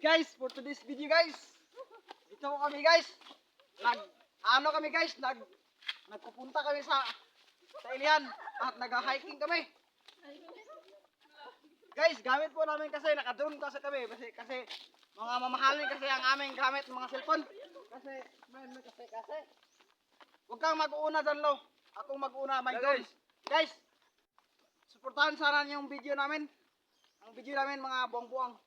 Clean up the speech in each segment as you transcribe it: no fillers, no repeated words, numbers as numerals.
Guys, for today's video guys, dito kami guys. Nagpupunta kami sa Ilian at nag-hiking kami. Guys, gamit po namin kasi naka-drone kasi kami kasi mga mamahalin kasi ang aming gamit mga cellphone. Kasi huwag kang mag-uuna dyan, Lo. Akong mag-uuna, my drone. Guys, suportahan sana yung video namin. Ang video namin mga buwang-buwang.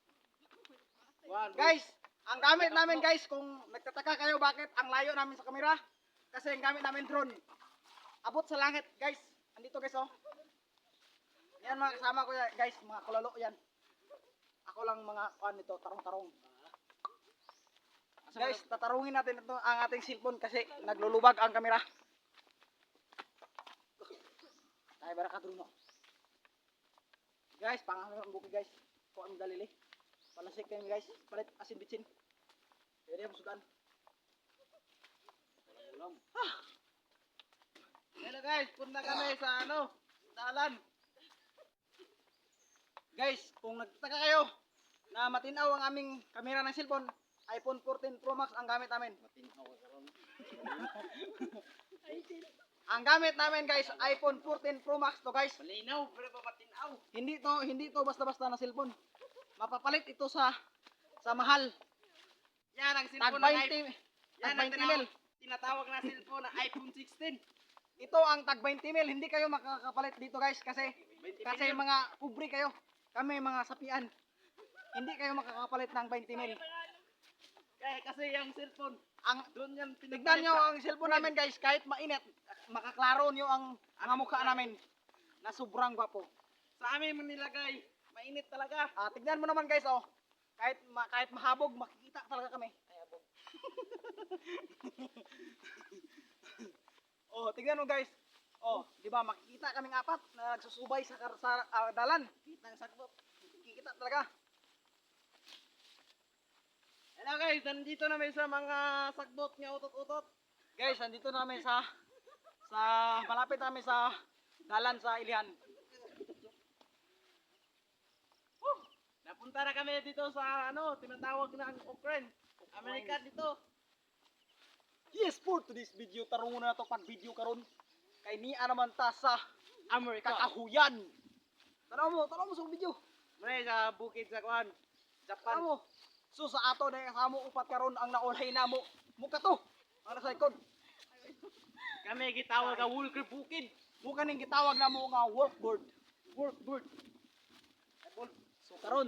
Guys, ang gamit namin guys, kung nagtataka kayo bakit ang layo namin sa kamera, kasi ang gamit namin drone. Abot sa langit guys. Andito guys oh. Yan mga kasama ko guys, mga kulalo yan. Ako lang mga nito, tarong-tarong. Guys, tatarungin natin ito ang ating cellphone kasi naglulubag ang kamera. Tayo bara ka drone. Guys, pangalan ng buki guys. Ko ang dalili. Palasik kayo guys. Palit asin bitsin. Jadi ang sudan. Hello guys, punta kami sa dalan. Guys, kung nagtataka kayo na matinaw ang aming kamera ng cellphone, iPhone 14 Pro Max ang gamit namin. Matinaw karon. Ang gamit namin guys, iPhone 14 Pro Max to guys. Malinaw, pero matinaw. Hindi to basta-basta na cellphone. Mapapalit ito sa mahal. Yan ang cellphone na tinatawag na cellphone na iPhone 16. Ito ang tag 20 mil. Hindi kayo makakapalit dito guys kasi mga pobre kayo. Kami mga sapian. Hindi kayo makakapalit ng 20 mil. Kasi yung cellphone, doon yan tignan nyo ang cellphone namin guys, kahit mainit, makaklaro nyo ang mukha namin na sobrang gwapo. Sa amin nilagay, mainit talaga. Tignan mo naman guys oh. Kahit mahabog, makikita talaga kami. Ay, habog. Oh, tignan mo guys. Oh, di ba makikita kaming apat na nagsusubay sa dalan. Kitang sagbot. Makikita talaga. Hello guys, nandito namin sa mga sagbot nga utot-utot. Guys, nandito namin sa malapit namin sa dalan sa Ilian. Napunta na kami dito sa tinatawag na ang Ukraine. Amerika dito. Yes, for today's video, tarungon na ito pag video karon. Kay niya naman ta sa Amerika. Kakahuyan. Tanaw mo sa video. May sa bukid sa Kwan, Japan. Tanaw mo. So sa ato na kasama upat karon ang naulay na mo. Muka to. Ang nasa likod. Kami gitawag nga Walker Bukid. Muka ning gitawag na mo nga workboard. Workboard. So karon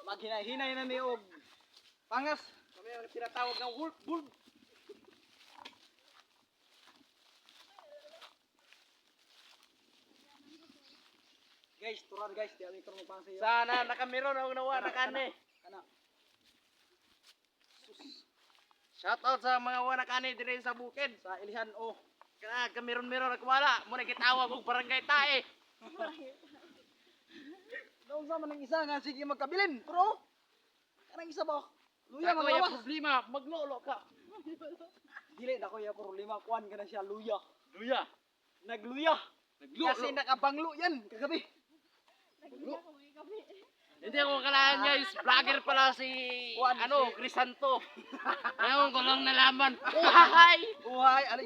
maghinay-hinay na ni og pangas. Kami ang tinatawag nga workboard. Guys, turan guys, di amin karon pang sayo. Sana nakamiron og nawa nakane. Kana. Shout out sa mga wanakani dire sa bukid, sa Ilihan oh. Kana kamiron-miron ak wala, mo na gitawag og barangay tae. Daw sa man ang isa nga sige magkabilin, bro. Kanang isa ba? Luya magawas. Problema, maglolo ka. Dili na ko ya problema, kuan kana siya luya. Luya. Nagluya. Kasi nakabanglo yan kagabi. Hindi ako kailangan guys, vlogger pala si Crisanto. Ngayon ko lang nalaman. Uhay!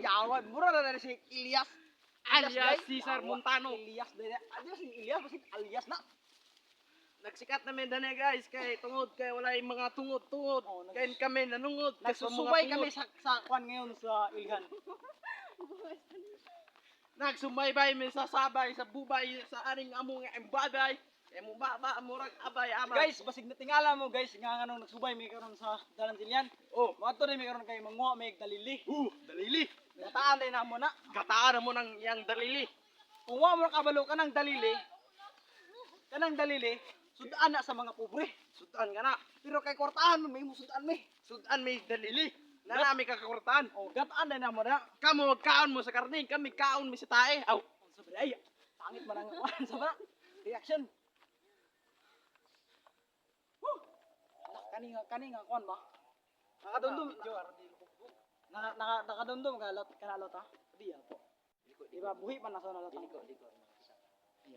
Yawan. Mura na si Elias. Alias Cesar Montano. Alias na. Nagsikat namin dana guys kay tungod kay wala yung mga tungod. Kaya kami nanungod. Nagsusubay kami sa kwan ngayon sa Ilihan. Nagsumaybay mi sa sabay sa bubay sa aring amo nga embabay. Emo baba murag abay ama. Guys, basig na tingala mo guys nga nganong nagsubay mi karon sa dalan Ilian. Oh, moadto ni mi karon kay manguha mi dalili. Dalili. Gataan din namo na. Gataan mo nang yang dalili. Kung wa mo kabalo kanang dalili. Kanang dalili, sudan na sa mga pobre. Sudan ka na. Pero kay kwartahan mo may sudan mi. Sudan mi dalili. Nanami ka kakurtaan. Oh, gataan din namo na. Kamo magkaon mo sa karning, kami kaon mi sa tae. Aw, sabi ay. Pangit man ang sa reaction. Kaninga kuan ba? Nakadundum. Nakadundum ka lot ha. Di po. Di ba buhi pa na sa lot. Liko.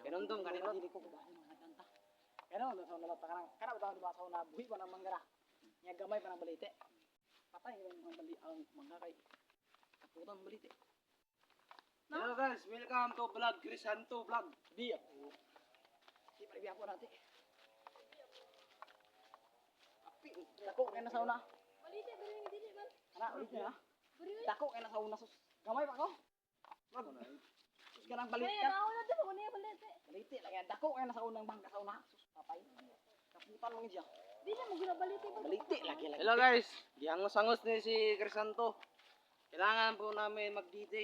Kanundum kanino dili ko kubahin mga danta. Kano sa una lata kana bitaw di ba sa una buhi pa nang manggara. Nya gamay pa nang balite. Patay yung mga bali ang mangga kay kaputang balite. Hello guys, welcome to vlog Crisanto vlog. Di ako. Di pa biya po natin. Api, dako kay na sa una. Balite, bari nga dili man. Ana ulit niya. Bari nga. Dako kay na sa una sus. Gamay pa ko. Wag. Sus kanang balit Kaya ka. mauna din mo niya balite. Balite lang yan. Dako kay na sa unang bangka sa una. Sus patay. Kaputan mo siya. Dili mo gina balite ba? Balite lagi lagi. Hello guys, giangos-angos ni si Crisanto. Kailangan po namin mag-DJ.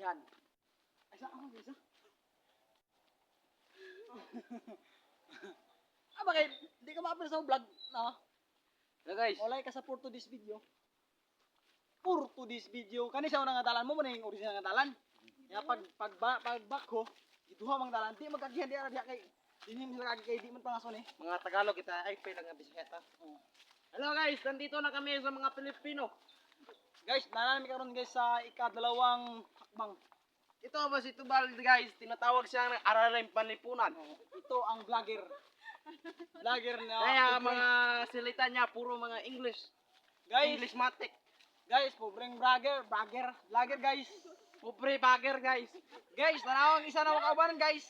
Yan. Ay sa ako isa. Bakit? Hindi ka ma-upload sa vlog, no? Hello guys, Walay ka sa for to this video. For to this video. Kani sa unang dalan mo yung original nga dalan. Ya pag back ko, giduha mang dalan. Di magkagihan di ara diha kay dinhi sila kay di man pangason eh. mga Tagalog kita ay pwede nga bisita. Hello guys, nandito na kami sa mga Pilipino. Guys, nanami karon guys sa ikadalawang hakbang. Ito ba si Tubal guys, tinatawag siyang Araling Panlipunan. Ito ang vlogger. Vlogger na Kaya pobre. mga salita niya puro mga English. guys, English matic. guys, pobreng vlogger guys. Pobre bagger guys. Guys, tanawang isa na makaubanan guys.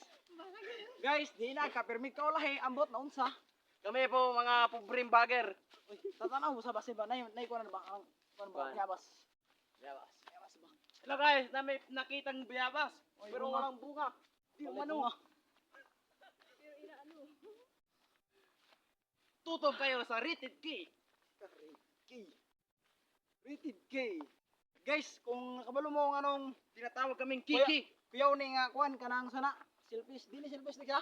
Guys, di na ka permit ka ulahi ambot na unsa. Kami po mga pobreng bagger. Uy, tatanaw sa base ba nay ko na ba ang kon ba Kuan. yabas. Yabas. Yabas ba. Hello guys, na may nakitang bayabas. Oy, Pero bunga. walang bunga. Di Wala umano. bunga. Pero ina ano. Tutok kayo sa rated key. K. Rated K. Guys, kung nakabalo mo ang anong Tinatawag kaming Kiki. kuyaw ni nga kuan kanang sana selfish, dili selfish ni ka.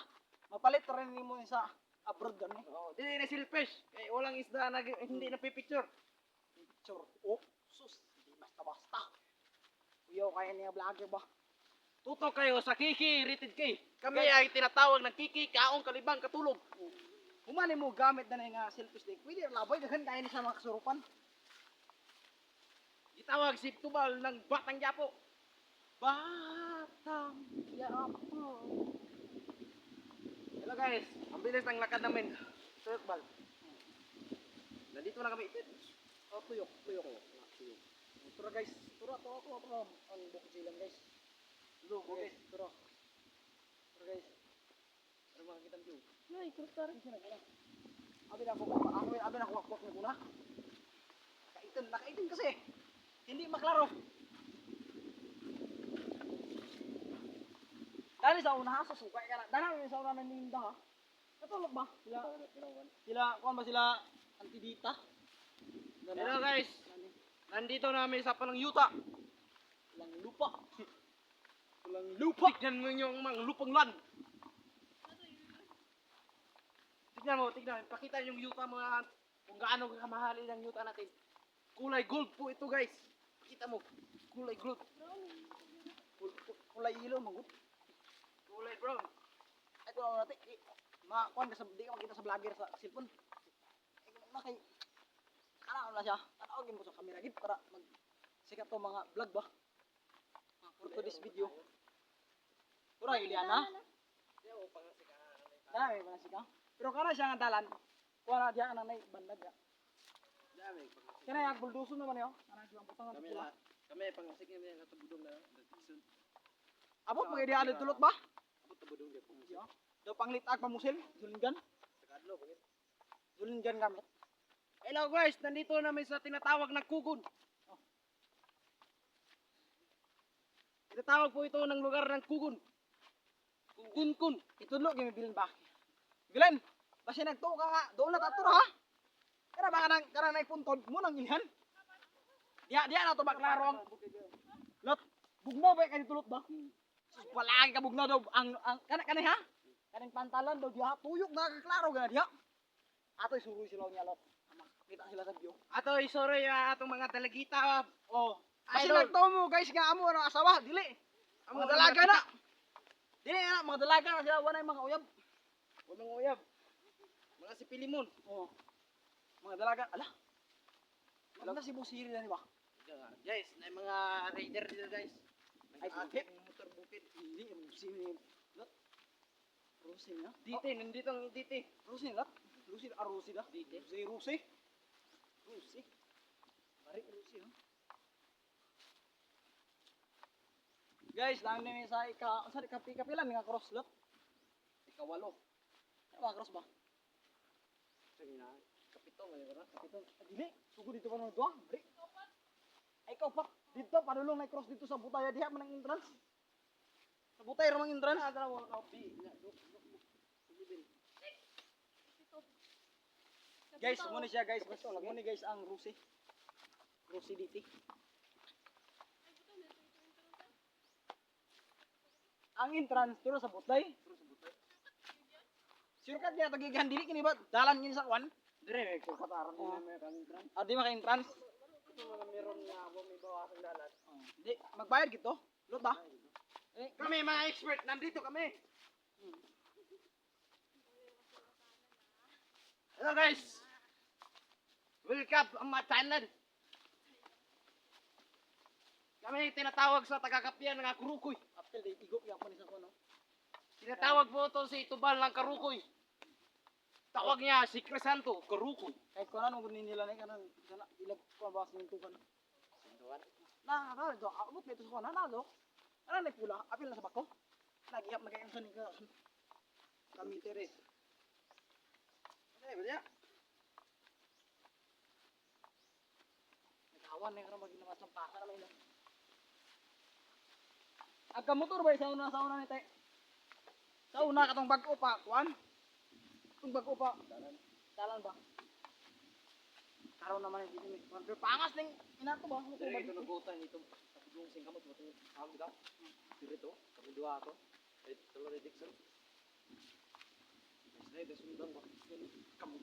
Mapalit rin nimo sa abroad gani. Oh, dili na silfish. Kaya walang isda na hindi na pipicture. Picture. Oh, sus, di basta-basta. Kuyaw kaya niya vlogger ba? Tutok kayo sa Kiki, rated K. Kami ay tinatawag ng Kiki, kaong kalibang katulog. Humani mo gamit na nga selfish din. Pwede laboy daghan kaya ni sa mga kasurupan. Gitawag si Tubal ng Batang Yapo. Batang yapo. Hello guys, ang bilis ng lakad namin. Sir Bal. Nandito na kami. Oh, tuyok ko. Tuyok. Tara guys, tara ang bukid silang guys. Lugo guys. Tara. Tara guys. Ano makakita ang view? Nay, krustar. Abi na ko wakwak na kuna. Nakaitin kasi. Hindi maklaro. Dali sa una ha, susukay ka na. Dali sa una naninda ha. Natulog ba? Kuan ba sila antidita? Hello guys, nandito namin sa Palangyuta. Walang lupa. Walang lupa. Tignan mo yung mga lupang lan. Tignan. Pakita yung yuta mga kung gaano kamahali ng yuta natin. Kulay gold po ito guys. Pakita mo. Kulay gold. Kulay ilaw magut. Kulay brown. Ay ko natin. Kuan ka sa di ka makita sa vlogger sa cellphone. Ay ko na kay ano na siya. Tanawagin mo sa camera gid para mag sikat to mga vlog ba. For today's video. Tura Iliana. Dami ba sika? Pero kana siya nga dalan. Kuha na diya nang nay bandag. Dami. Kana yang bulduson naman yo. Kana silang putangan Kami pula. na. Kami pangasik na yung tabudong na. Abot mga di adto tulot ba? Abot tabudong dia po. Siya. Do panglitag pamusil, zulinggan. Sakadlo bakit? Zulinggan gamit. Hello guys, nandito namin sa tinatawag na Kugon. Tinatawag po ito ng lugar ng Kugon. Kugon. Itudlo gyud bilin ba? Bilen, basi nagtuo ka nga, doon na tatura ha. Kana ba kanang nagpuntod mo nang ilhan? Diya na to baklaro ang lot. Bugnaw ba kay tulot ba? Sus palagi ka bugnaw daw ang kana ha? Kaning pantalan daw diha tuyok na klaro gana diha. Atoy suruy sila niya lot. Makita sila sa view. Ato sorry atong mga dalagita. Oh, kasi Idol. nagtuo mo guys nga amo na asawa, dili. Mga dalaga na. Dili na mga dalaga na sila wanay mga uyab. Mga uyab. Mga si Pilimon. Oh. Mga dalaga, ala. Alam na si Busiri na ni ba? Guys, na mga raider dito guys. Ay, Nag-ahit ng motor bukid. Hindi, Busiri. Rusi na. Dite, nandito ang dite. Rusi na. Rusi na. Rusi na. Dite. Rusi. Rusi. Bari Rusi ha. Guys, lang din sa kapila nga cross lot. Ikawalo. Ano ba cross ba? Sige na. Kapito, may wala. Ito, dili. Sugod dito pa nung dua. Bari. Ay, ikaw pa. Dito, padulong na cross dito sa butaya. Diha man ang entrance. Sa butaya ramang entrance. Ah, dalawa ka bi. Guys, muna siya guys. Muna guys ang Rusi. Rusi diti. Ang entrance dito sa butay. Sure ka diya tagigan dili kini ba dalan yun sa kwan? Dire, kung kataran nila may kang entrance. Ah, di maka entrance. Ito mga meron nga ako may bawasang dalan. Di magbayad gito. Lot ba? Eh, Kami mga expert, nandito kami. Hello guys. Welcome ang my channel. Kami tinatawag sa taga-kapyan ng Karukoy. apil di igo yang panis ako no. Tinatawag po ito si Tubal ng Karukoy. Tawag niya si Crisanto, Karukoy. Kahit kunan mo kunin nila ni kanan kana ilag pa ba sa tukan. Na, do abot nito sa kunan na do. Ano na pula? Apil na sa bako. Nagihap magayon sa ni ka. Kami tere. Ano ba niya? Nagawan na karon maginawa sa pasa na may. Agka motor ba sa una ni tay? Sa una katong bag-o pa, kuan? Kung bag-o pa, dalan ba? Karon naman hindi ni. Pero pangas ning inato ba? Motor Dire ba? ito nagutan ito. Yung sing kamot mo ito. Kamo daw. Dito, kami dua ako. Ito lang Dixon. Mas na sundan ba? Kamu.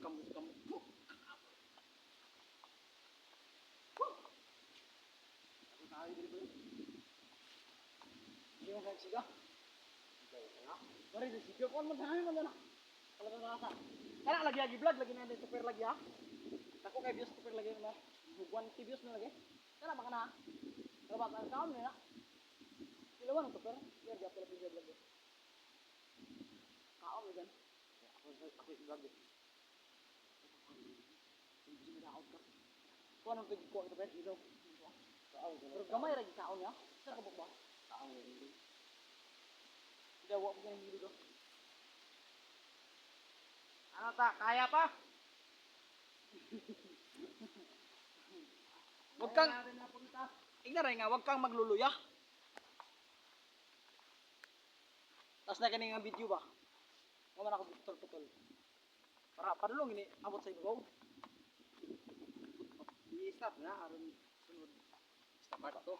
Ako tayo dito ba? Hindi mo siga. Bari di siga kon mo tanan mo na. Kalau rasa. Kana lagi vlog lagi na dito per lagi ha. Ako kay views per lagi na. Buwan views na lagi. Kana ba kana? Kalau bakal kaon na. Ilawan to per. Biar jatuh lebih vlog lagi. Kaon mo gan. Ako vlog. Hindi na out ka. Kuan ang ko ito per dito. Pero gamay lagi kaon ya. Sa kabuk ba? Hindi wa ko yung dito. Ano ta? Kaya pa? Wag kang ignaray nga, wag kang magluluya. Tas na kani nga video ba? Wa man ako putol-putol. Para padulong ini abot sa ibabaw. I-stop na aron sunod. Stop to.